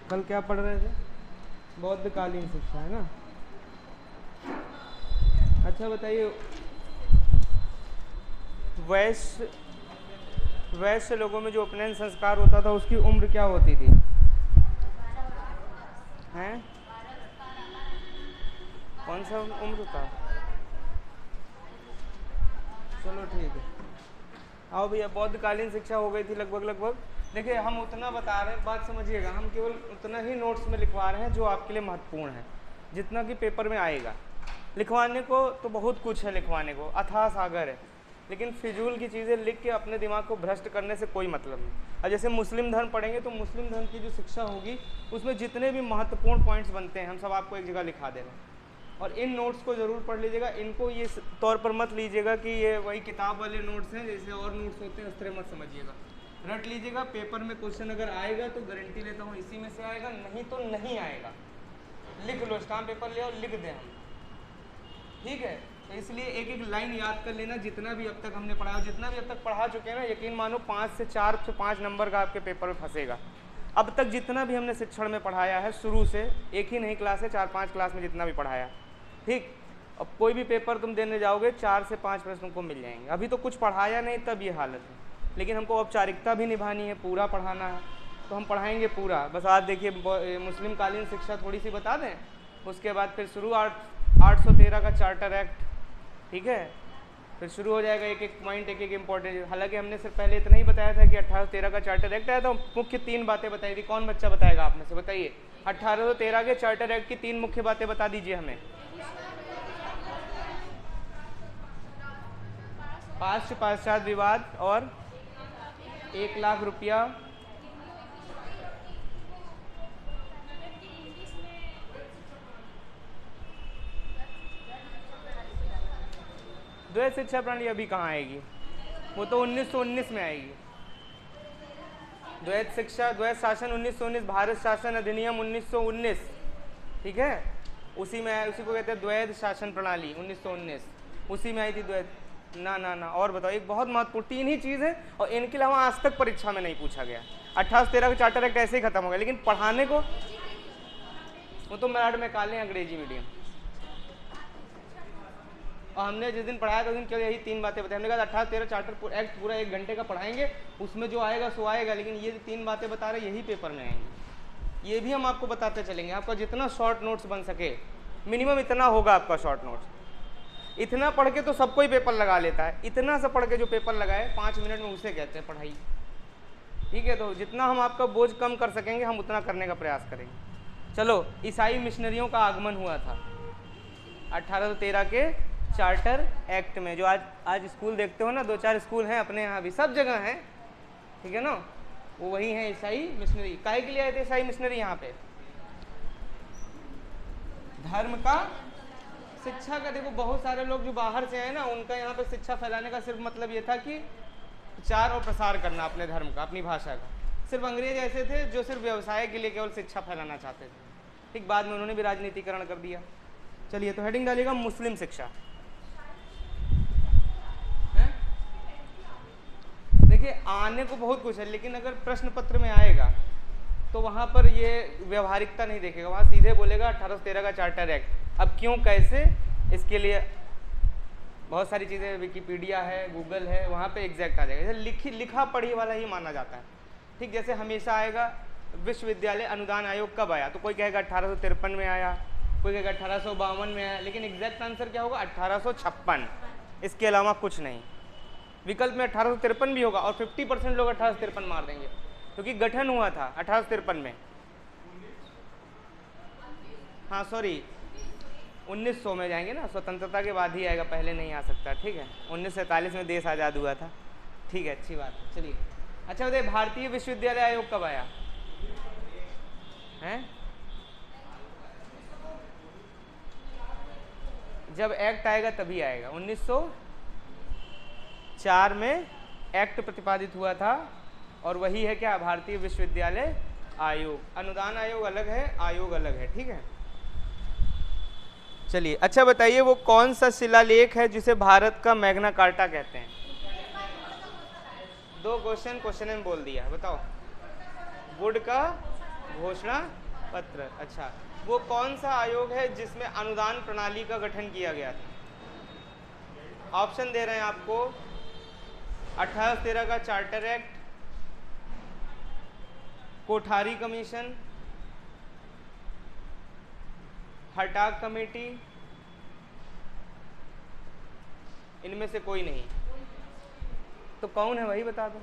कल क्या पढ़ रहे थे? बौद्धकालीन शिक्षा, है ना? अच्छा बताइए, वैश्य वैश्य लोगों में जो उपनयन संस्कार होता था उसकी उम्र क्या होती थी? हैं? कौन सा उम्र था? चलो ठीक है। आओ भैया, बौद्धकालीन शिक्षा हो गई थी लगभग लगभग। देखिए, हम उतना बता रहे हैं, बात समझिएगा, हम केवल उतना ही नोट्स में लिखवा रहे हैं जो आपके लिए महत्वपूर्ण है, जितना कि पेपर में आएगा। लिखवाने को तो बहुत कुछ है, लिखवाने को अथाह सागर है, लेकिन फिजूल की चीज़ें लिख के अपने दिमाग को भ्रष्ट करने से कोई मतलब नहीं। अब जैसे मुस्लिम धर्म पढ़ेंगे तो मुस्लिम धर्म की जो शिक्षा होगी उसमें जितने भी महत्वपूर्ण पॉइंट्स बनते हैं हम सब आपको एक जगह लिखा दे रहे हैं। और इन नोट्स को ज़रूर पढ़ लीजिएगा, इनको ये तौर पर मत लीजिएगा कि ये वही किताब वाले नोट्स हैं, जैसे और नोट्स होते हैं उस तरह मत समझिएगा। रट लीजिएगा, पेपर में क्वेश्चन अगर आएगा तो गारंटी लेता हूँ इसी में से आएगा, नहीं तो नहीं आएगा। लिख लो, स्टाम्प पेपर ले आओ, लिख दें हम, ठीक है? तो इसलिए एक एक लाइन याद कर लेना, जितना भी अब तक हमने पढ़ा, जितना भी अब तक पढ़ा चुके हैं ना, यकीन मानो 5 से 5 नंबर का आपके पेपर में फंसेगा। अब तक जितना भी हमने शिक्षण में पढ़ाया है, शुरू से एक ही नहीं क्लास है, 4-5 क्लास में जितना भी पढ़ाया, ठीक। अब कोई भी पेपर तुम देने जाओगे 4 से 5 प्रश्न तुमको मिल जाएंगे। अभी तो कुछ पढ़ाया नहीं तब ये हालत है, लेकिन हमको औपचारिकता भी निभानी है, पूरा पढ़ाना है, तो हम पढ़ाएंगे पूरा। बस आज देखिए, मुस्लिम कालीन शिक्षा थोड़ी सी बता दें, उसके बाद फिर शुरू 813 का चार्टर एक्ट, ठीक है? फिर शुरू हो जाएगा एक एक पॉइंट, एक एक इंपॉर्टेंट। हालांकि हमने सिर्फ पहले इतना ही बताया था कि 1813 का चार्टर एक्ट आया था, मुख्य 3 बातें बताई थी। कौन बच्चा बताएगा आप में से? बताइए, 1813 के चार्टर एक्ट की 3 मुख्य बातें बता दीजिए हमें। पाश्चात्य विवाद और 1 लाख रुपया, द्वैत शिक्षा प्रणाली अभी कहाँ आएगी, वो तो 1919 में आएगी। द्वैत शिक्षा, द्वैत शासन 1919, भारत शासन अधिनियम 1919, ठीक है? उसी में, उसी को कहते हैं द्वैत शासन प्रणाली 1919, उसी में आई थी द्वैत। ना और बताओ, एक बहुत महत्वपूर्ण 3 ही चीज़ है और इनके अलावा आज तक परीक्षा में नहीं पूछा गया। 1813 का चार्टर एक्ट ऐसे ही खत्म हो गया, लेकिन पढ़ाने को वो तो मराठी में काले अंग्रेजी मीडियम। और हमने जिस दिन पढ़ाया था उस दिन केवल यही 3 बातें बताई। हमने कहा 1813 चार्टर एक्ट पूरा 1 घंटे का पढ़ाएंगे, उसमें जो आएगा सो आएगा, लेकिन ये 3 बातें बता रहे यही पेपर में आएंगी। ये भी हम आपको बताते चलेंगे, आपका जितना शॉर्ट नोट्स बन सके, मिनिमम इतना होगा आपका शॉर्ट नोट्स। इतना पढ़ के तो सब कोई पेपर लगा लेता है, इतना सा पढ़ के जो पेपर लगाए 5 मिनट में उसे कहते हैं पढ़ाई, ठीक है? तो जितना हम आपका बोझ कम कर सकेंगे हम उतना करने का प्रयास करेंगे। चलो, ईसाई मिशनरियों का आगमन हुआ था 1813 के चार्टर एक्ट में। जो आज स्कूल देखते हो ना, 2-4 स्कूल हैं अपने यहाँ भी, सब जगह हैं, ठीक है ना? वो वही हैं ईसाई मिशनरी। काहे के लिए आए थे ईसाई मिशनरी यहाँ पे? धर्म का, शिक्षा का। देखो, बहुत सारे लोग जो बाहर से आए ना, उनका यहाँ पे शिक्षा फैलाने का सिर्फ मतलब ये था कि प्रचार और प्रसार करना अपने धर्म का, अपनी भाषा का। सिर्फ अंग्रेज ऐसे थे जो सिर्फ व्यवसाय के लिए केवल शिक्षा फैलाना चाहते थे, ठीक। बाद में उन्होंने भी राजनीतिकरण कर दिया। चलिए, तो हेडिंग डालिएगा मुस्लिम शिक्षा। देखिए, आने को बहुत कुछ है, लेकिन अगर प्रश्न पत्र में आएगा तो वहाँ पर ये व्यवहारिकता नहीं देखेगा, वहाँ सीधे बोलेगा 1813 का चार्टर एक्ट। अब क्यों, कैसे, इसके लिए बहुत सारी चीज़ें, विकिपीडिया है, गूगल है, वहाँ पे एग्जैक्ट आ जाएगा। जैसे लिखा पढ़ी वाला ही माना जाता है, ठीक। जैसे हमेशा आएगा विश्वविद्यालय अनुदान आयोग कब आया, तो कोई कहेगा 1853 में आया, कोई कहेगा 1852 में आया, लेकिन एग्जैक्ट आंसर क्या होगा? 1856, इसके अलावा कुछ नहीं। विकल्प में 1853 भी होगा और 50% लोग 1853 मार देंगे, क्योंकि गठन हुआ था 1853 में। हाँ सॉरी, 1900 में जाएंगे ना, स्वतंत्रता के बाद ही आएगा, पहले नहीं आ सकता, ठीक है? 1947 में देश आज़ाद हुआ था, ठीक है, अच्छी बात है। चलिए, अच्छा बताइए, भारतीय विश्वविद्यालय आयोग कब आया है? जब एक्ट आएगा तभी आएगा। 1904 में एक्ट प्रतिपादित हुआ था, और वही है क्या? भारतीय विश्वविद्यालय आयोग। अनुदान आयोग अलग है, आयोग अलग है, ठीक है? चलिए, अच्छा बताइए, वो कौन सा शिलालेख है जिसे भारत का मैग्ना कार्टा कहते हैं? 2 क्वेश्चन में बोल दिया, बताओ। वुड का घोषणा पत्र। अच्छा, वो कौन सा आयोग है जिसमें अनुदान प्रणाली का गठन किया गया था? ऑप्शन दे रहे हैं आपको, 1813 का charter act, Kothari commission, Hartog committee, इनमें से कोई नहीं। तो कौन है वही बता दो।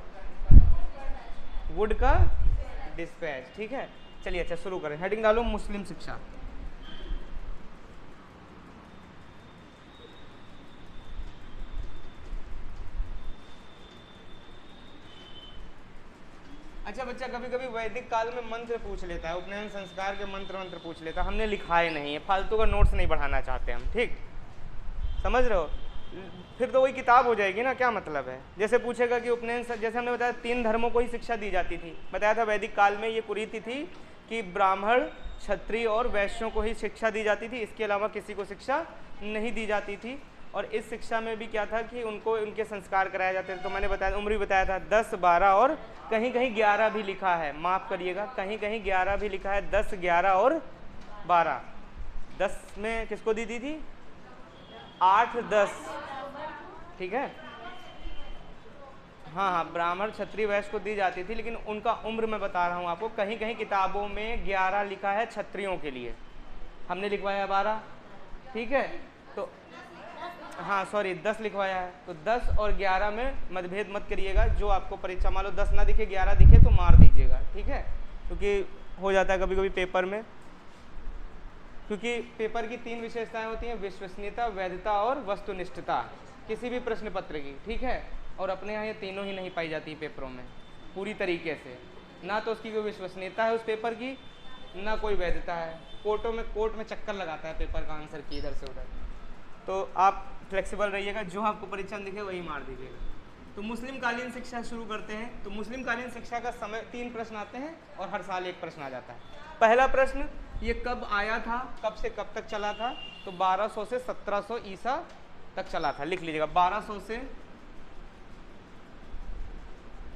वुड का डिस्पैच। ठीक है, चलिए अच्छा शुरू करें। हेडिंग डालो मुस्लिम शिक्षा। अच्छा बच्चा, कभी कभी वैदिक काल में मंत्र पूछ लेता है, उपनयन संस्कार के मंत्र पूछ लेता है, हमने लिखाए नहीं है, फालतू का नोट्स नहीं बढ़ाना चाहते हम, ठीक समझ रहे हो? फिर तो वही किताब हो जाएगी ना, क्या मतलब है? जैसे पूछेगा कि उपनयन, जैसे हमने बताया 3 धर्मों को ही शिक्षा दी जाती थी, बताया था वैदिक काल में ये कुरीति थी कि ब्राह्मण, क्षत्रिय और वैश्यों को ही शिक्षा दी जाती थी, इसके अलावा किसी को शिक्षा नहीं दी जाती थी। और इस शिक्षा में भी क्या था कि उनको उनके संस्कार कराए जाते थे। तो मैंने बताया, उम्र भी बताया था 10, 12 और कहीं कहीं 11 भी लिखा है, माफ़ करिएगा, कहीं कहीं 11 भी लिखा है, 10, 11 और 12। 10 में किसको दी थी? 8, 10, ठीक है, हाँ हाँ, ब्राह्मण, क्षत्रिय, वैश्य को दी जाती थी, लेकिन उनका उम्र मैं बता रहा हूँ आपको, कहीं कहीं किताबों में 11 लिखा है क्षत्रियों के लिए, हमने लिखवाया 12, ठीक है, तो हाँ सॉरी 10 लिखवाया है, तो 10 और 11 में मतभेद मत करिएगा। जो आपको परीक्षा मान लो 10 ना दिखे 11 दिखे तो मार दीजिएगा, ठीक है, क्योंकि हो जाता है कभी कभी पेपर में, क्योंकि पेपर की 3 विशेषताएं होती हैं, विश्वसनीयता, वैधता और वस्तुनिष्ठता, किसी भी प्रश्न पत्र की, ठीक है, और अपने यहाँ ये तीनों ही नहीं पाई जाती पेपरों में पूरी तरीके से, ना तो उसकी कोई विश्वसनीयता है उस पेपर की, ना कोई वैधता है, कोर्ट में चक्कर लगाता है पेपर का आंसर की इधर से उधर। तो आप फ्लेक्सिबल रहिएगा, जो आपको परीक्षा में दिखे वही मार दीजिएगा। तो मुस्लिम कालीन शिक्षा शुरू करते हैं। तो मुस्लिम कालीन शिक्षा का समय 3 प्रश्न आते हैं और हर साल 1 प्रश्न आ जाता है। पहला प्रश्न, ये कब आया था, कब से कब तक चला था? तो 1200 से 1700 ईसा तक चला था, लिख लीजिएगा, 1200 से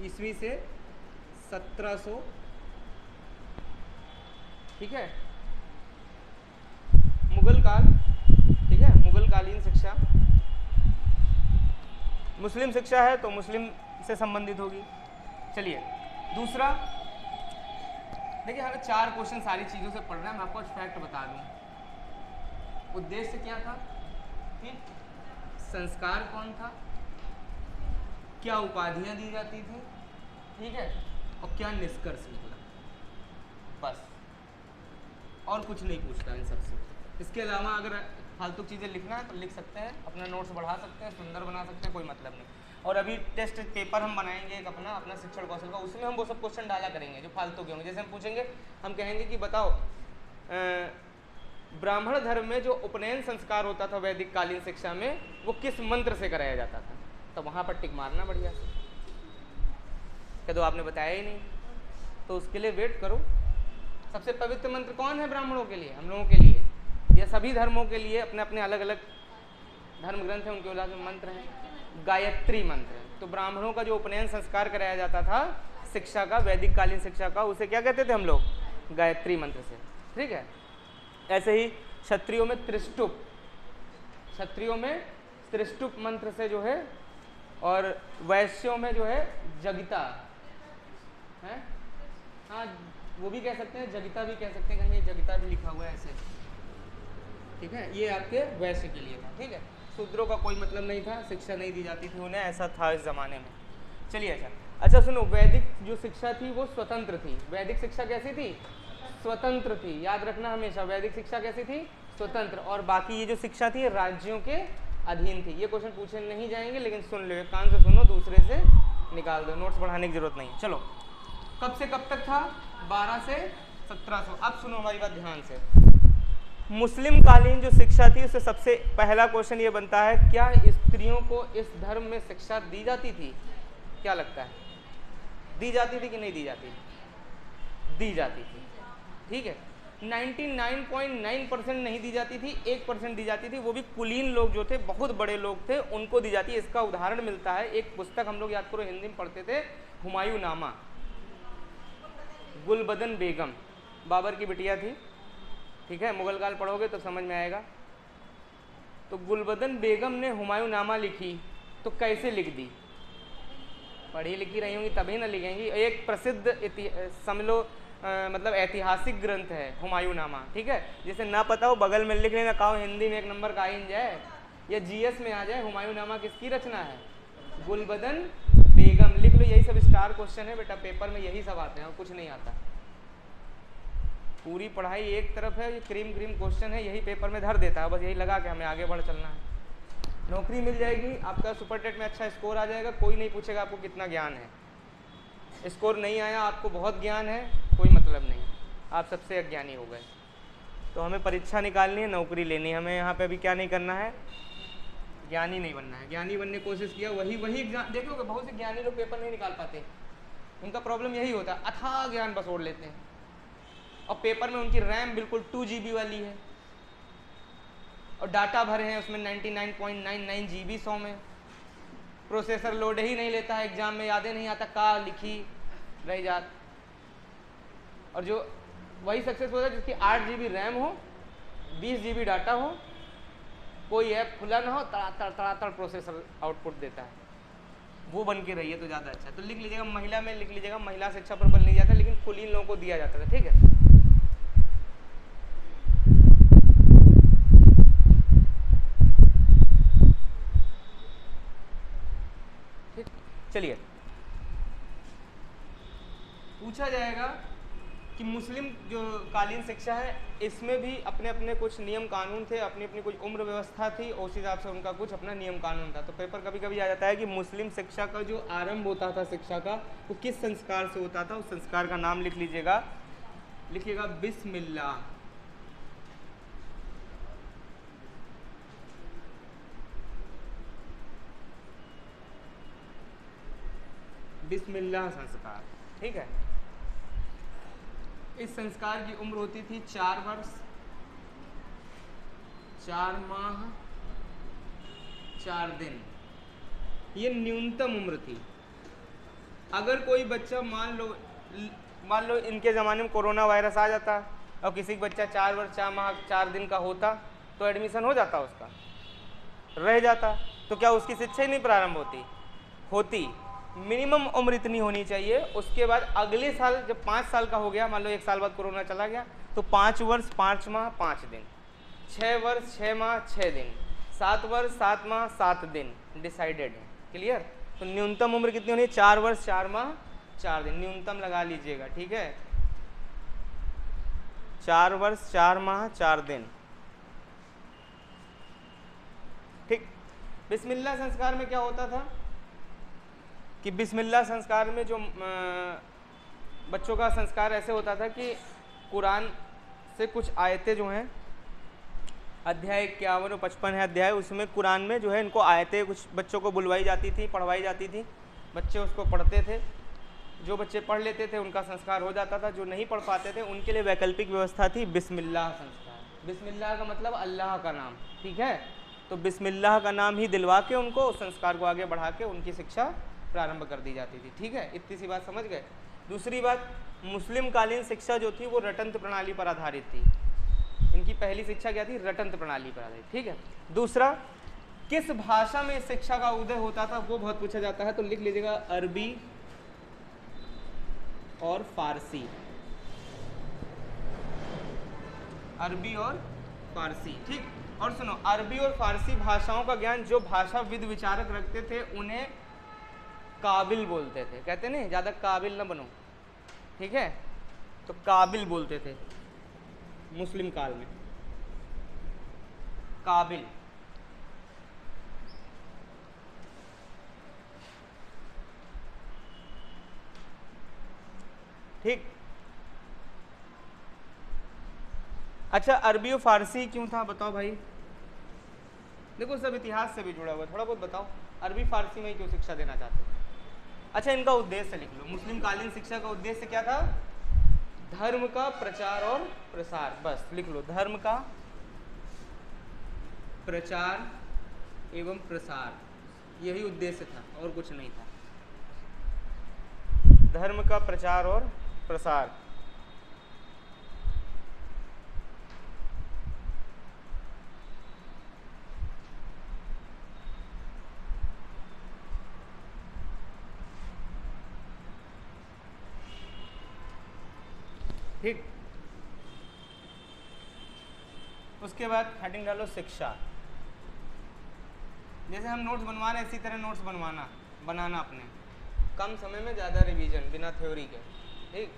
ईस्वी से 1700, ठीक है, मुगल काल, ठीक है, मुगल कालीन शिक्षा। मुस्लिम शिक्षा है तो मुस्लिम से संबंधित होगी। चलिए दूसरा, देखिए हमें 4 क्वेश्चन सारी चीज़ों से पढ़ रहे हैं, मैं आपको फैक्ट बता दूं। उद्देश्य क्या था, ठीक, संस्कार कौन था, क्या उपाधियां दी जाती थी, ठीक है, और क्या निष्कर्ष निकला, बस, और कुछ नहीं पूछता इन सबसे। इसके अलावा अगर फालतू चीज़ें लिखना है तो लिख सकते हैं, अपना नोट्स बढ़ा सकते हैं, सुंदर बना सकते हैं, कोई मतलब नहीं। और अभी टेस्ट पेपर हम बनाएंगे एक अपना शिक्षण कौशल का, उसमें हम वो सब क्वेश्चन डाला करेंगे जो फालतू के होंगे। जैसे हम पूछेंगे, हम कहेंगे कि बताओ ब्राह्मण धर्म में जो उपनयन संस्कार होता था वैदिक कालीन शिक्षा में, वो किस मंत्र से कराया जाता था? तो वहाँ पर टिक मारना बढ़िया से। क्या तो आपने बताया ही नहीं, तो उसके लिए वेट करो। सबसे पवित्र मंत्र कौन है ब्राह्मणों के लिए, हम लोगों के लिए, या सभी धर्मों के लिए अपने अपने अलग अलग धर्म ग्रंथ हैं, उनके उल्लास में मंत्र हैं, गायत्री मंत्र है। तो ब्राह्मणों का जो उपनयन संस्कार कराया जाता था शिक्षा का, वैदिक कालीन शिक्षा का, उसे क्या कहते थे हम लोग? गायत्री मंत्र से, ठीक है। ऐसे ही क्षत्रियों में त्रिष्टुप, क्षत्रियों में त्रिष्टुप मंत्र से जो है, और वैश्यों में जो है जगिता है, हाँ वो भी कह सकते हैं, जगिता भी कह सकते हैं, कहीं जगिता भी लिखा हुआ है ऐसे, ठीक है। ये आपके वैश्य के लिए था, ठीक है। शूद्रों का कोई मतलब नहीं था, शिक्षा नहीं दी जाती थी उन्हें, ऐसा था इस ज़माने में। चलिए अच्छा सुनो, वैदिक जो शिक्षा थी वो स्वतंत्र थी। वैदिक शिक्षा कैसी थी? स्वतंत्र थी, याद रखना हमेशा, वैदिक शिक्षा कैसी थी? स्वतंत्र। और बाकी ये जो शिक्षा थी राज्यों के अधीन थी। ये क्वेश्चन पूछे नहीं जाएंगे, लेकिन सुन लो, एक कान से सुनो, दूसरे से निकाल दो, नोट्स बढ़ाने की जरूरत नहीं। चलो, कब से कब तक था? 12 से 1700। अब सुनो हमारी बात ध्यान से। मुस्लिम कालीन जो शिक्षा थी, उससे सबसे पहला क्वेश्चन ये बनता है, क्या स्त्रियों को इस धर्म में शिक्षा दी जाती थी? क्या लगता है, दी जाती थी कि नहीं दी जाती थी? दी जाती थी, ठीक है। 99.9% नहीं दी जाती थी, 1% दी जाती थी, वो भी कुलीन लोग जो थे, बहुत बड़े लोग थे, उनको दी जाती है। इसका उदाहरण मिलता है, एक पुस्तक हम लोग याद करो हिंदी में पढ़ते थे, हुमायूं नामा, गुलबदन बेगम, बाबर की बिटिया थी, ठीक है, मुगल काल पढ़ोगे तो समझ में आएगा। तो गुलबदन बेगम ने हुमायूं नामा लिखी तो कैसे लिख दी? पढ़ी लिखी रही होंगी तभी ना लिखेंगी। एक प्रसिद्ध समझ लो मतलब ऐतिहासिक ग्रंथ है हुमायूं नामा, ठीक है। जिसे ना पता हो बगल में लिख लेना, कहो हिंदी में 1 नंबर का आ जाए या जीएस में आ जाए, हुमायूं नामा किसकी रचना है? गुलबदन बेगम। लिख लो, यही सब स्टार क्वेश्चन है बेटा, पेपर में यही सब आते हैं और कुछ नहीं आता। पूरी पढ़ाई एक तरफ है, ये क्रीम क्वेश्चन है, यही पेपर में धर देता है, बस यही लगा के हमें आगे बढ़ चलना है। नौकरी मिल जाएगी, आपका सुपर टेट में अच्छा स्कोर आ जाएगा, कोई नहीं पूछेगा आपको कितना ज्ञान है। स्कोर नहीं आया, आपको बहुत ज्ञान है, कोई मतलब नहीं, आप सबसे अज्ञानी हो गए। तो हमें परीक्षा निकालनी है, नौकरी लेनी है, हमें यहाँ पे अभी क्या नहीं करना है, ज्ञानी नहीं बनना है। ज्ञानी बनने की कोशिश किया, वही एग्जाम देखोगे, बहुत से ज्ञानी लोग पेपर नहीं निकाल पाते, उनका प्रॉब्लम यही होता है, अथाह ज्ञान बस ओढ़ लेते हैं और पेपर में उनकी रैम बिल्कुल 2 GB वाली है और डाटा भरे हैं उसमें 99.99 GB 100 में, प्रोसेसर लोड ही नहीं लेता है, एग्जाम में यादें नहीं आता, का लिखी रह जात। और जो वही सक्सेस होता है जिसकी 8 GB रैम हो, 20 GB डाटा हो, कोई ऐप खुला ना हो, तड़ातड़ प्रोसेसर आउटपुट देता है, वो बन के रही है तो ज़्यादा अच्छा। तो लिख लीजिएगा, महिला में लिख लीजिएगा, महिला शिक्षा पर बल नहीं जाता, लेकिन कुलीन लोगों को दिया जाता था, ठीक है। चलिए, पूछा जाएगा कि मुस्लिम जो कालीन शिक्षा है इसमें भी अपने अपने कुछ नियम कानून थे, अपनी अपनी कुछ उम्र व्यवस्था थी और उस हिसाब से उनका कुछ अपना नियम कानून था। तो पेपर कभी कभी आ जाता है कि मुस्लिम शिक्षा का जो आरंभ होता था शिक्षा का, वो किस संस्कार से होता था, उस संस्कार का नाम लिख लीजिएगा, लिखिएगा बिस्मिल्लाह। बिस्मिल्लाह संस्कार, ठीक है। इस संस्कार की उम्र होती थी 4 वर्ष 4 माह 4 दिन, ये न्यूनतम उम्र थी। अगर कोई बच्चा मान लो इनके ज़माने में कोरोना वायरस आ जाता और किसी बच्चा 4 वर्ष 4 माह 4 दिन का होता तो एडमिशन हो जाता, उसका रह जाता, तो क्या उसकी शिक्षा ही नहीं प्रारंभ होती? मिनिमम उम्र इतनी होनी चाहिए। उसके बाद अगले साल जब 5 साल का हो गया, मान लो 1 साल बाद कोरोना चला गया, तो 5 वर्ष 5 माह 5 दिन, 6 वर्ष 6 माह 6 दिन, 7 वर्ष 7 माह 7 दिन डिसाइडेड है। क्लियर? तो न्यूनतम उम्र कितनी होनी है? 4 वर्ष 4 माह 4 दिन, न्यूनतम लगा लीजिएगा, ठीक है। 4 वर्ष 4 माह 4 दिन, ठीक। बिस्मिल्लाह संस्कार में क्या होता था कि बिस्मिल्लाह संस्कार में जो बच्चों का संस्कार ऐसे होता था कि कुरान से कुछ आयतें जो हैं, अध्याय 51 और 55 है अध्याय, उसमें कुरान में जो है इनको आयतें कुछ बच्चों को बुलवाई जाती थी, पढ़वाई जाती थी, बच्चे उसको पढ़ते थे। जो बच्चे पढ़ लेते थे उनका संस्कार हो जाता था, जो नहीं पढ़ पाते थे उनके लिए वैकल्पिक व्यवस्था थी बिस्मिल्लाह संस्कार। बिस्मिल्लाह का मतलब अल्लाह का नाम, ठीक है। तो बिस्मिल्लाह का नाम ही दिलवा के उनको उस संस्कार को आगे बढ़ा के उनकी शिक्षा प्रारंभ कर दी जाती थी, ठीक है। इतनी सी बात समझ गए। दूसरी बात, मुस्लिम कालीन शिक्षा जो थी वो रटंत्र प्रणाली पर आधारित थी। इनकी पहली शिक्षा क्या थी? रटंत्र प्रणाली पर आधारित, ठीक है। दूसरा, किस भाषा में शिक्षा का उदय होता था वो बहुत पूछा जाता है, तो लिख लीजिएगा अरबी और फारसी। अरबी और फारसी, ठीक। और सुनो, अरबी और फारसी भाषाओं का ज्ञान जो भाषाविद विचारक रखते थे उन्हें काबिल बोलते थे। कहते नहीं ज़्यादा काबिल ना बनो, ठीक है, तो काबिल बोलते थे मुस्लिम काल में, काबिल। ठीक। अच्छा, अरबी और फारसी क्यों था बताओ भाई? देखो सब इतिहास से भी जुड़ा हुआ है, थोड़ा बहुत बताओ अरबी फारसी में क्यों शिक्षा देना चाहते हो? अच्छा, इनका उद्देश्य लिख लो। मुस्लिम कालीन शिक्षा का उद्देश्य क्या था? धर्म का प्रचार और प्रसार, बस लिख लो, धर्म का प्रचार एवं प्रसार, यही उद्देश्य था और कुछ नहीं था। धर्म का प्रचार और प्रसार। ठीक। उसके बाद हेडिंग डालो शिक्षा। जैसे हम नोट्स बनवा रहे हैं इसी तरह नोट्स बनाना अपने, कम समय में ज़्यादा रिवीजन बिना थ्योरी के, ठीक।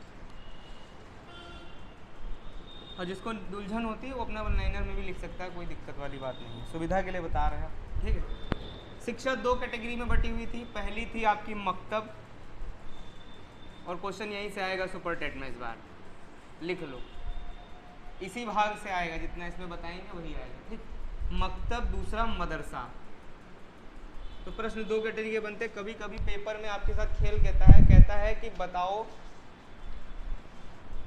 और जिसको दुलझन होती है वो अपना वन लाइनर में भी लिख सकता है, कोई दिक्कत वाली बात नहीं है, सुविधा के लिए बता रहे हैं, ठीक है। शिक्षा 2 कैटेगरी में बटी हुई थी। पहली थी आपकी मकतब, और क्वेश्चन यहीं से आएगा सुपर टेट में, इस बार लिख लो, इसी भाग से आएगा, जितना इसमें बताएंगे वही आएगा, ठीक। मकतब, दूसरा मदरसा। तो प्रश्न 2 कैटेगरी के बनते। कभी कभी पेपर में आपके साथ खेल कहता है कि बताओ,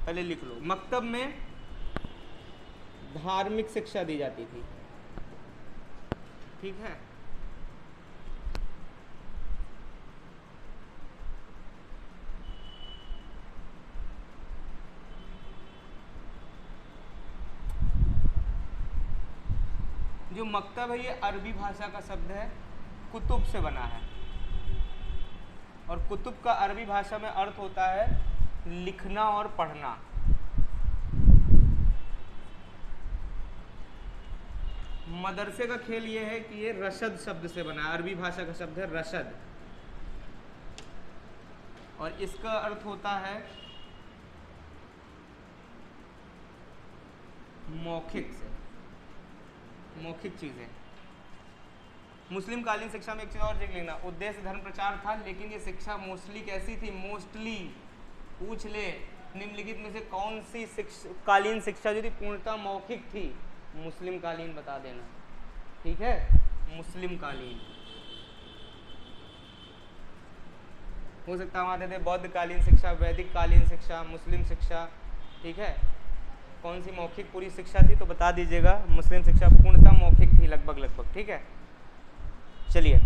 पहले लिख लो। मकतब में धार्मिक शिक्षा दी जाती थी, ठीक है। जो मकतब है ये अरबी भाषा का शब्द है, कुतुब से बना है, और कुतुब का अरबी भाषा में अर्थ होता है लिखना और पढ़ना। मदरसे का खेल ये है कि ये रशद शब्द से बना है, अरबी भाषा का शब्द है रशद, और इसका अर्थ होता है मौखिक से, मौखिक चीजें। मुस्लिम कालीन शिक्षा में एक चीज और लिख लेना, उद्देश्य धर्म प्रचार था, लेकिन ये शिक्षा मोस्टली कैसी थी? मोस्टली पूछ ले, निम्नलिखित में से कौन सी कालीन शिक्षा जो थी पूर्णतः मौखिक थी? मुस्लिम कालीन बता देना, ठीक है। मुस्लिम कालीन हो सकता है वहाँ दे दे बौद्ध कालीन शिक्षा, वैदिक कालीन शिक्षा, मुस्लिम शिक्षा, ठीक है। कौन सी मौखिक पूरी शिक्षा थी तो बता दीजिएगा। मुस्लिम शिक्षा पूर्णतः मौखिक थी, लगभग, ठीक है। चलिए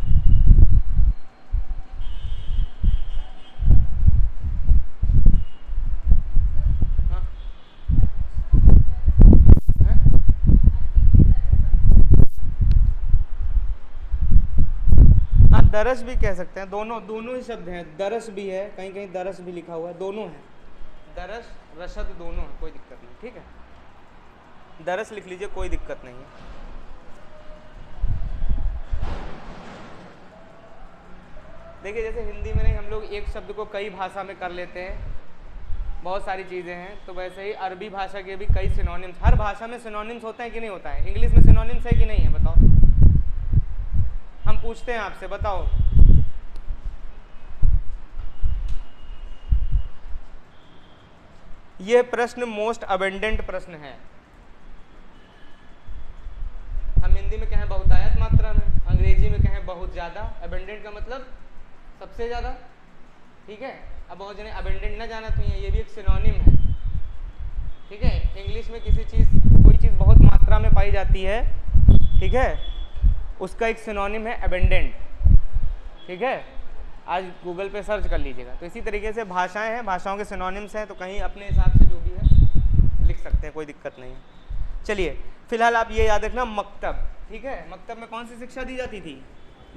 दरस भी कह सकते हैं, दोनों ही शब्द हैं। दरस भी है, कहीं कहीं दरस भी लिखा हुआ है, दोनों है, दरस रशद दोनों है, कोई दिक्कत नहीं, ठीक है। दरस लिख लीजिए, कोई दिक्कत नहीं है। देखिए जैसे हिंदी में नहीं, हम लोग एक शब्द को कई भाषा में कर लेते हैं, बहुत सारी चीज़ें हैं, तो वैसे ही अरबी भाषा के भी कई सिनोनिम्स, हर भाषा में सिनोनिम्स होता है कि नहीं होता है? इंग्लिश में सिनोनिम्स है कि नहीं है बताओ? हम पूछते हैं आपसे, बताओ। यह प्रश्न मोस्ट अबेंडेंट प्रश्न है। हम हिंदी में कहें बहुतायत मात्रा में, अंग्रेजी में कहें बहुत ज़्यादा। अबेंडेंट का मतलब सबसे ज़्यादा, ठीक है। अब बहुत जने अबेंडेंट ना जाना तो ये भी एक सिनोनिम है, ठीक है। इंग्लिश में कोई चीज़ बहुत मात्रा में पाई जाती है, ठीक है, उसका एक सिनोनिम है अबेंडेंट, ठीक है। आज गूगल पे सर्च कर लीजिएगा। तो इसी तरीके से भाषाएं हैं, भाषाओं के सिनोनिम्स हैं, तो कहीं अपने हिसाब से जो भी है लिख सकते हैं, कोई दिक्कत नहीं है। चलिए फिलहाल आप ये याद रखना, मकतब, ठीक है। मकतब में कौन सी शिक्षा दी जाती थी?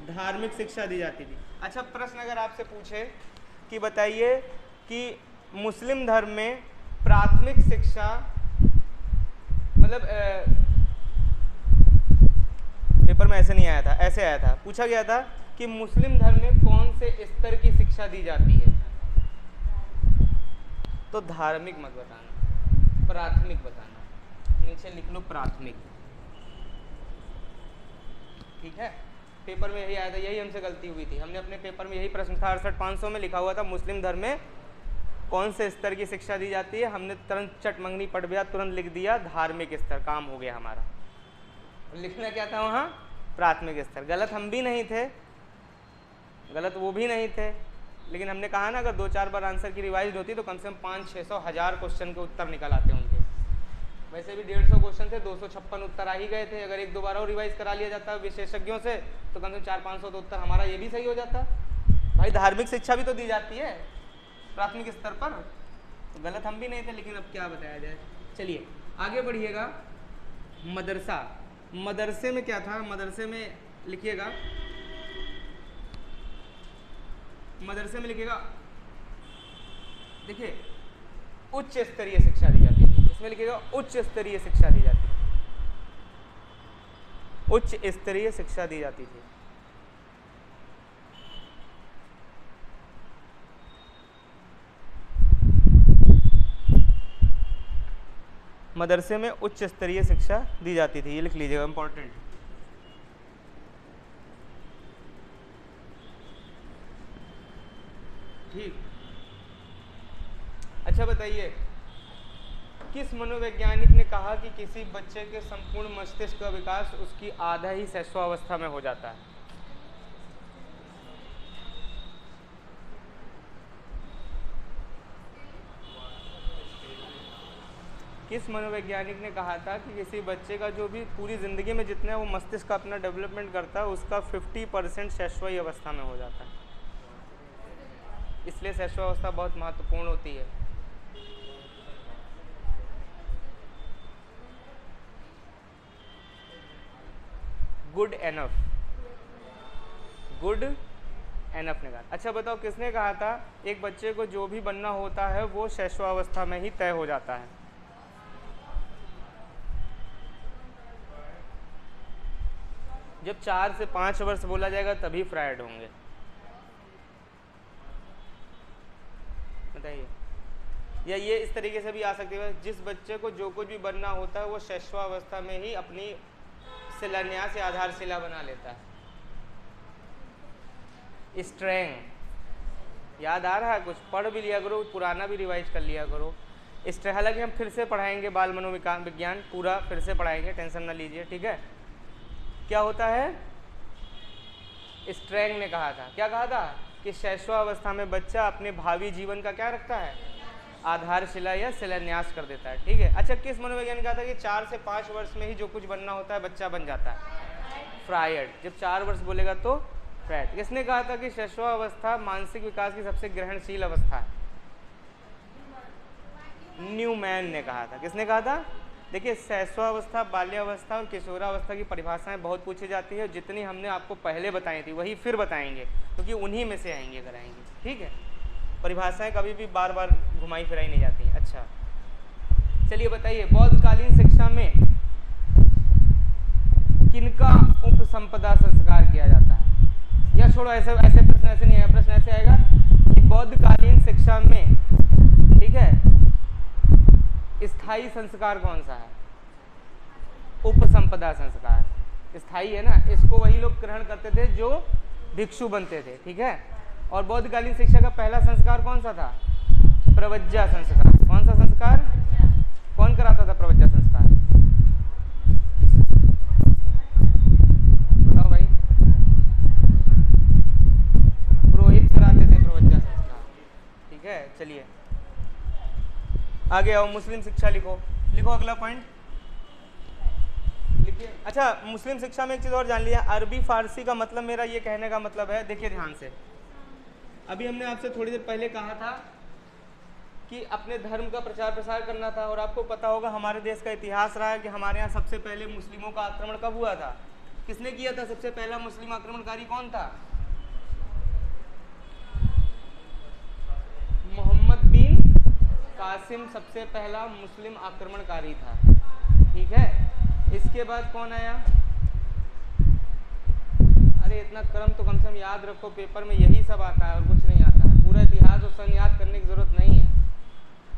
धार्मिक शिक्षा दी जाती थी। अच्छा, प्रश्न अगर आपसे पूछे कि बताइए कि मुस्लिम धर्म में प्राथमिक शिक्षा, मतलब पेपर में ऐसे नहीं आया था, ऐसे आया था, पूछा गया था कि मुस्लिम धर्म में कौन से स्तर की शिक्षा दी जाती है? तो धार्मिक मत बताना, प्राथमिक बताना, नीचे लिख लो प्राथमिक, ठीक है। पेपर में यही आया था, यही हमसे गलती हुई थी। हमने अपने पेपर में यही प्रश्न था 68-500 में लिखा हुआ था मुस्लिम धर्म में कौन से स्तर की शिक्षा दी जाती है, हमने तुरंत चटमंगनी पढ़ दिया, तुरंत लिख दिया धार्मिक स्तर, काम हो गया हमारा। लिखना क्या था वहाँ? प्राथमिक स्तर। गलत हम भी नहीं थे, गलत वो भी नहीं थे, लेकिन हमने कहा ना अगर 2-4 बार आंसर की रिवाइज होती तो कम से कम 500-600-1000 क्वेश्चन के उत्तर निकल आते उनके। वैसे भी 150 क्वेश्चन थे, 256 उत्तर आ ही गए थे। अगर 1-2 बार और रिवाइज करा लिया जाता विशेषज्ञों से तो कम से कम 400-500 तो उत्तर हमारा ये भी सही हो जाता। भाई धार्मिक शिक्षा भी तो दी जाती है प्राथमिक स्तर पर, तो गलत हम भी नहीं थे, लेकिन अब क्या बताया जाए। चलिए आगे बढ़िएगा। मदरसा, मदरसे में क्या था? मदरसे में लिखिएगा, मदरसे में लिखिएगा, देखिए उच्च स्तरीय शिक्षा दी जाती थी। इसमें लिखिएगा उच्च स्तरीय शिक्षा दी जाती थी, उच्च स्तरीय शिक्षा दी जाती थी। मदरसे में उच्च स्तरीय शिक्षा दी जाती थी, ये लिख लीजिएगा, इंपॉर्टेंट। ठीक, अच्छा बताइए, किस मनोवैज्ञानिक ने कहा कि किसी बच्चे के संपूर्ण मस्तिष्क का विकास उसकी आधा ही शैशवावस्था में हो जाता है? किस मनोवैज्ञानिक ने कहा था कि किसी बच्चे का जो भी पूरी ज़िंदगी में जितना वो मस्तिष्क का अपना डेवलपमेंट करता है उसका 50% शैशवाई अवस्था में हो जाता है, इसलिए शैशवावस्था बहुत महत्वपूर्ण होती है। गुड एनफ, गुड एनफ ने कहा। अच्छा बताओ, किसने कहा था एक बच्चे को जो भी बनना होता है वो शैशवावस्था में ही तय हो जाता है? जब 4 से 5 वर्ष बोला जाएगा तभी फ्रायड होंगे। बताइए, या ये इस तरीके से भी आ सकती है, जिस बच्चे को जो कुछ भी बनना होता है वो शैशवावस्था में ही अपनी शिलान्यास या आधारशिला बना लेता है। स्ट्रेंग याद आ रहा है? कुछ पढ़ भी लिया करो, पुराना भी रिवाइज कर लिया करो। हालांकि हम फिर से पढ़ाएंगे, बाल मनोविज्ञान पूरा फिर से पढ़ाएंगे, टेंशन ना लीजिए, ठीक है। क्या होता है? स्ट्रेंग ने कहा था, क्या कहा था कि शैशवावस्था में बच्चा अपने भावी जीवन का क्या रखता है? आधारशिला या शिलान्यास कर देता है, ठीक है। अच्छा, किस मनोवैज्ञानिक ने कहा था कि 4 से 5 वर्ष में ही जो कुछ बनना होता है बच्चा बन जाता है? फ्रायड। जब 4 वर्ष बोलेगा तो फ्रायड। किसने कहा था कि शैशवावस्था मानसिक विकास की सबसे ग्रहणशील अवस्था है? न्यूमैन ने कहा था। किसने कहा था? देखिए, शैशवावस्था, बाल्यावस्था और किशोरावस्था की परिभाषाएं बहुत पूछी जाती है, जितनी हमने आपको पहले बताई थी वही फिर बताएंगे, क्योंकि उन्हीं में से आएंगे अगर आएंगे, ठीक है। परिभाषाएं कभी भी बार बार घुमाई फिराई नहीं जाती हैं। अच्छा चलिए बताइए, बौद्धकालीन शिक्षा में किनका उपसंपदा संस्कार किया जाता है? या छोड़ो, ऐसे प्रश्न ऐसे नहीं आएगा, प्रश्न ऐसे आएगा कि बौद्धकालीन शिक्षा में, ठीक है, स्थायी संस्कार कौन सा है? उपसंपदा संस्कार। स्थायी है ना, इसको वही लोग ग्रहण करते थे जो भिक्षु बनते थे, ठीक है। और बौद्धकालीन शिक्षा का पहला संस्कार कौन सा था? प्रवज्जा संस्कार। कौन सा संस्कार? कौन कराता था प्रवज्जा संस्कार? बताओ भाई। पुरोहित कराते थे प्रवज्जा संस्कार, ठीक है। चलिए आगे आओ, मुस्लिम शिक्षा लिखो, लिखो अगला पॉइंट लिखिए। अच्छा, मुस्लिम शिक्षा में एक चीज़ और जान लिया, अरबी फारसी का मतलब, मेरा ये कहने का मतलब है, देखिए ध्यान से, अभी हमने आपसे थोड़ी देर पहले कहा था कि अपने धर्म का प्रचार प्रसार करना था, और आपको पता होगा हमारे देश का इतिहास रहा है कि हमारे यहाँ सबसे पहले मुस्लिमों का आक्रमण कब हुआ था? किसने किया था? सबसे पहला मुस्लिम आक्रमणकारी कौन था? मोहम्मद बिन कासिम सबसे पहला मुस्लिम आक्रमणकारी था, ठीक है। इसके बाद कौन आया? अरे इतना क्रम तो कम से कम याद रखो, पेपर में यही सब आता है और कुछ नहीं आता है। पूरा इतिहास और सन याद करने की जरूरत नहीं है।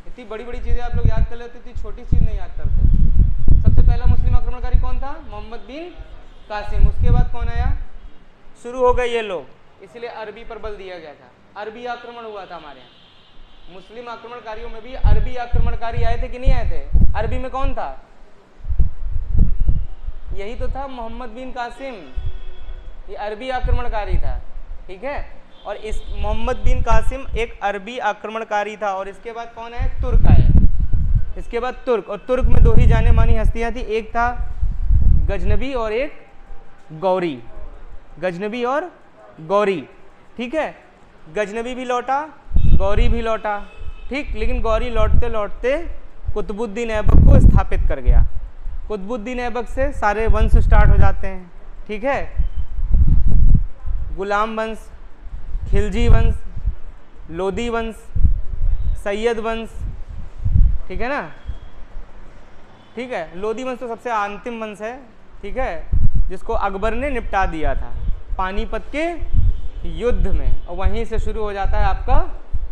इतनी बड़ी बड़ी चीज़ें आप लोग याद कर लेते, इतनी छोटी चीज़ नहीं याद करते। सबसे पहला मुस्लिम आक्रमणकारी कौन था? मोहम्मद बिन कासिम। उसके बाद कौन आया? शुरू हो गए ये लोग, इसलिए अरबी पर बल दिया गया था। अरबी आक्रमण हुआ था हमारे यहाँ। मुस्लिम आक्रमणकारियों में भी अरबी आक्रमणकारी आए थे कि नहीं आए थे? अरबी में कौन था? यही तो था, मोहम्मद बिन कासिम, ये अरबी आक्रमणकारी था, ठीक है। और इस मोहम्मद बिन कासिम एक अरबी आक्रमणकारी था। और इसके बाद कौन आए? तुर्क आए। इसके बाद तुर्क, और तुर्क में दो ही जाने मानी हस्तियां थी, एक था गजनबी और एक गौरी। गजनबी और गौरी, ठीक है। गजनबी भी लौटा, गौरी भी लौटा, ठीक। लेकिन गौरी लौटते लौटते कुतुबुद्दीन ऐबक को स्थापित कर गया। कुतुबुद्दीन ऐबक से सारे वंश स्टार्ट हो जाते हैं, ठीक है। गुलाम वंश, खिलजी वंश, लोदी वंश, सैयद वंश, ठीक है ना, ठीक है। लोधी वंश तो सबसे अंतिम वंश है, ठीक है, जिसको अकबर ने निपटा दिया था पानीपत के युद्ध में, और वहीं से शुरू हो जाता है आपका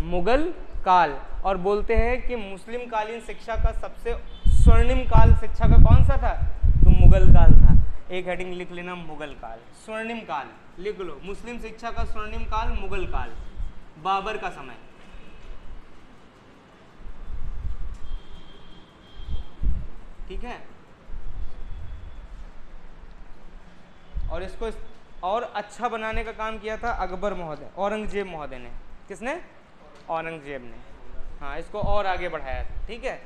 मुगल काल। और बोलते हैं कि मुस्लिम कालीन शिक्षा का सबसे स्वर्णिम काल शिक्षा का कौन सा था, तो मुगल काल था। एक हेडिंग लिख लेना, मुगल काल, स्वर्णिम काल लिख लो, मुस्लिम शिक्षा का स्वर्णिम काल मुगल काल, बाबर का समय, ठीक है। और इसको और अच्छा बनाने का काम किया था अकबर महोदय, औरंगजेब महोदय ने। किसने? औरंगजेब ने, हाँ, इसको और आगे बढ़ाया था, ठीक है।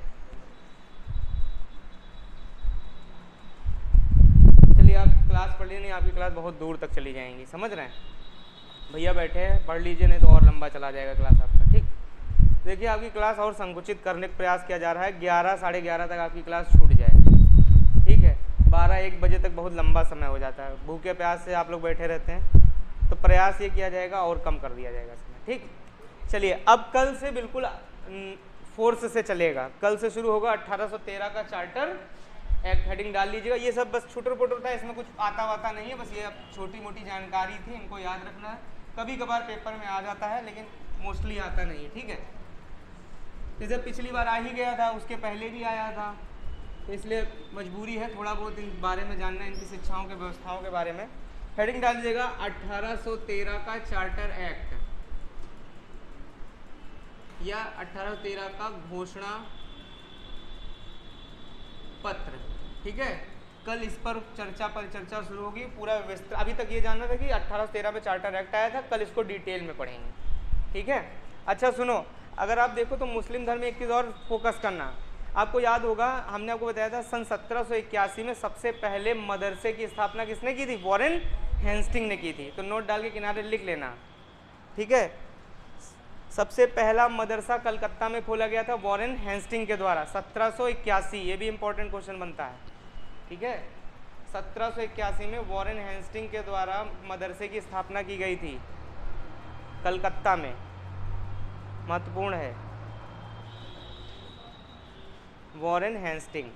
चलिए आप क्लास पढ़ लीजिए, नहीं आपकी क्लास बहुत दूर तक चली जाएंगी, समझ रहे हैं। भैया बैठे हैं, पढ़ लीजिए, नहीं तो और लंबा चला जाएगा क्लास आपका, ठीक। देखिए आपकी क्लास और संकुचित करने का प्रयास किया जा रहा है, 11 साढ़े 11 तक आपकी क्लास छूट जाए, ठीक है। 12-1 बजे तक बहुत लंबा समय हो जाता है, भूखे प्यास से आप लोग बैठे रहते हैं, तो प्रयास ये किया जाएगा और कम कर दिया जाएगा समय, ठीक। चलिए अब कल से बिल्कुल फोर्स से चलेगा, कल से शुरू होगा 1813 का चार्टर एक्ट, हेडिंग डाल लीजिएगा। ये सब बस छुटर पुटर था, इसमें कुछ आता वाता नहीं है, बस ये अब छोटी मोटी जानकारी थी, इनको याद रखना है। कभी कभार पेपर में आ जाता है, लेकिन मोस्टली आता नहीं है, ठीक है। जैसे पिछली बार आ ही गया था, उसके पहले भी आया था, तो इसलिए मजबूरी है थोड़ा बहुत इन बारे में जानना, इनकी शिक्षाओं के व्यवस्थाओं के बारे में। हेडिंग डाल दीजिएगा 1813 का चार्टर एक्ट, या 1813 का घोषणा पत्र, ठीक है। कल इस पर चर्चा शुरू होगी, पूरा विस्तृत। अभी तक ये जानना था कि 1813 में चार्टर एक्ट आया था, कल इसको डिटेल में पढ़ेंगे, ठीक है। अच्छा सुनो, अगर आप देखो तो मुस्लिम धर्म में एक चीज़ और फोकस करना, आपको याद होगा हमने आपको बताया था सन 1781 में सबसे पहले मदरसे की स्थापना किसने की थी, वॉरेन हेस्टिंग ने की थी। तो नोट डाल के किनारे लिख लेना, ठीक है। सबसे पहला मदरसा कलकत्ता में खोला गया था वॉरेन हेस्टिंग के द्वारा, 1781, ये भी इंपॉर्टेंट क्वेश्चन बनता है, ठीक है। 1781 में वॉरेन हेस्टिंग के द्वारा मदरसे की स्थापना की गई थी कलकत्ता में, महत्वपूर्ण है, वॉरेन हेस्टिंग।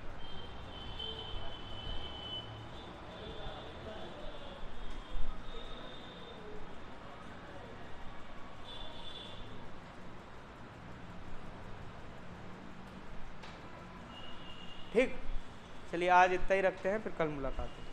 ठीक, चलिए आज इतना ही रखते हैं, फिर कल मुलाकात है।